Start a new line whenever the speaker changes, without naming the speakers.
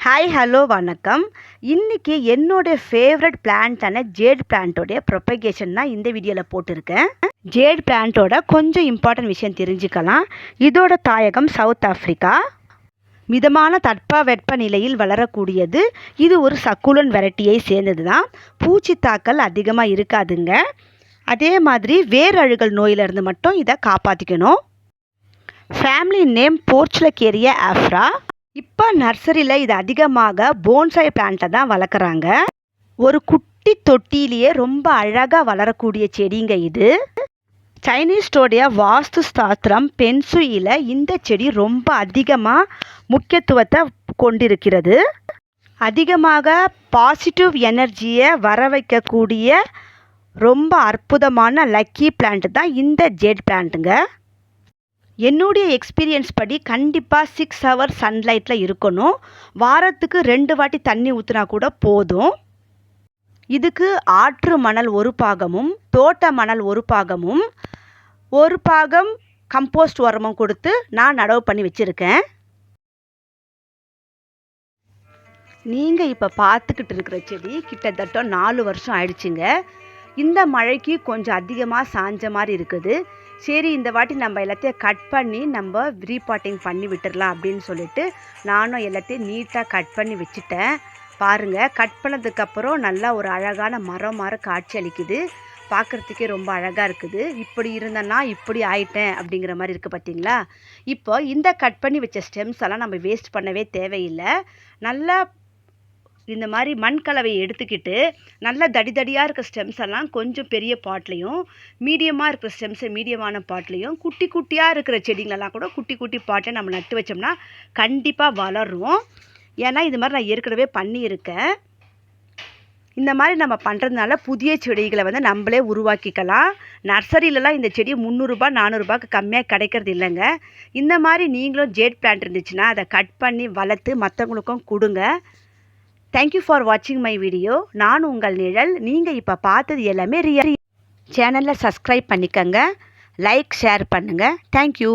Hi hello வணக்கம். இன்றைக்கி என்னோடய ஃபேவரட் பிளான்ட்டான ஜேட் பிளான்ட்டோடைய ப்ரொபகேஷன் தான் இந்த வீடியோவில் போட்டிருக்கேன். ஜேட் பிளான்ட்டோட கொஞ்சம் இம்பார்ட்டன்ட் விஷயம் தெரிஞ்சுக்கலாம். இதோட தாயகம் சவுத் ஆஃப்ரிக்கா. மிதமான தட்பவெட்ப நிலையில் வளரக்கூடியது. இது ஒரு சக்குலன் வெரைட்டியை சேர்ந்தது தான். பூச்சி தாக்கல் அதிகமாக இருக்காதுங்க. அதே மாதிரி வேரழுகல் நோயிலிருந்து மட்டும் இதை காப்பாற்றிக்கணும். Family name Portulacaria afra. இப்போ நர்சரியில் இது அதிகமாக போன்சாய் பிளான்ட்டை தான் வளர்க்குறாங்க. ஒரு குட்டி தொட்டிலேயே ரொம்ப அழகாக வளரக்கூடிய செடிங்க இது. சைனீஸ்டோடைய வாஸ்து சாஸ்திரம் பென்சுயில இந்த செடி ரொம்ப அதிகமாக முக்கியத்துவத்தை கொண்டிருக்கிறது. அதிகமாக பாசிட்டிவ் எனர்ஜியை வர வைக்கக்கூடிய ரொம்ப அற்புதமான லக்கி பிளான்ட் தான் இந்த ஜேட் பிளான்ட்டுங்க. என்னுடைய எக்ஸ்பீரியன்ஸ் படி கண்டிப்பாக 6 ஹவர்ஸ் சன்லைட்டில் இருக்கணும். வாரத்துக்கு 2 வாட்டி தண்ணி ஊற்றினா கூட போதும். இதுக்கு ஆற்று மணல் ஒரு பாகமும் தோட்ட மணல் ஒரு பாகமும் ஒரு பாகம் கம்போஸ்ட் உரமும் கொடுத்து நான் நடவு பண்ணி வச்சுருக்கேன். நீங்கள் இப்போ பார்த்துக்கிட்டு இருக்கிற செடி கிட்டத்தட்ட 4 வருஷம் ஆயிடுச்சுங்க. இந்த மழைக்கு கொஞ்சம் அதிகமாக சாஞ்ச மாதிரி இருக்குது. சரி, இந்த வாட்டி நம்ம எல்லாத்தையும் கட் பண்ணி நம்ம ரீபாட்டிங் பண்ணி விட்டுடலாம் அப்படின்னு சொல்லிட்டு நானும் எல்லாத்தையும் நீட்டாக கட் பண்ணி வச்சுட்டேன். பாருங்கள், கட் பண்ணதுக்கப்புறம் நல்லா ஒரு அழகான மரம் காட்சி அளிக்குது. பார்க்குறதுக்கே ரொம்ப அழகாக இருக்குது. இப்படி இருந்தேன்னா இப்படி ஆயிட்டேன் அப்படிங்கிற மாதிரி இருக்குது பார்த்தீங்களா. இப்போ இந்த கட் பண்ணி வச்ச ஸ்டெம்ஸ் எல்லாம் நம்ம வேஸ்ட் பண்ணவே தேவையில்லை. நல்லா இந்த மாதிரி மண் கலவையை எடுத்துக்கிட்டு நல்லா தடியாக இருக்க ஸ்டெம்ஸ் எல்லாம் கொஞ்சம் பெரிய பாட்லேயும், மீடியமாக இருக்கிற ஸ்டெம்ஸை மீடியமான பாட்லேயும், குட்டி குட்டியாக இருக்கிற செடிங்களெல்லாம் கூட குட்டி குட்டி பாட்டை நம்ம நட்டு வச்சோம்னா கண்டிப்பாக வளரும். ஏன்னா இது மாதிரி நான் ஏற்கனவே பண்ணியிருக்கேன். இந்த மாதிரி நம்ம பண்ணுறதுனால புதிய செடிகளை நம்மளே உருவாக்கிக்கலாம். நர்சரியிலலாம் இந்த செடி 300 400 கம்மியாக கிடைக்கிறது இல்லைங்க. இந்த மாதிரி நீங்களும் ஜேட் பிளான்ட் இருந்துச்சுன்னா அதை கட் பண்ணி வளர்த்து மற்றவங்களுக்கும் கொடுங்க. தேங்க்யூ ஃபார் வாட்சிங் மை வீடியோ. நான் உங்கள் நிழல். நீங்கள் இப்போ பார்த்தது எல்லாமே ரியல். சேனலில் சப்ஸ்கிரைப் பண்ணிக்கங்க, லைக் ஷேர் பண்ணுங்கள். தேங்க்யூ.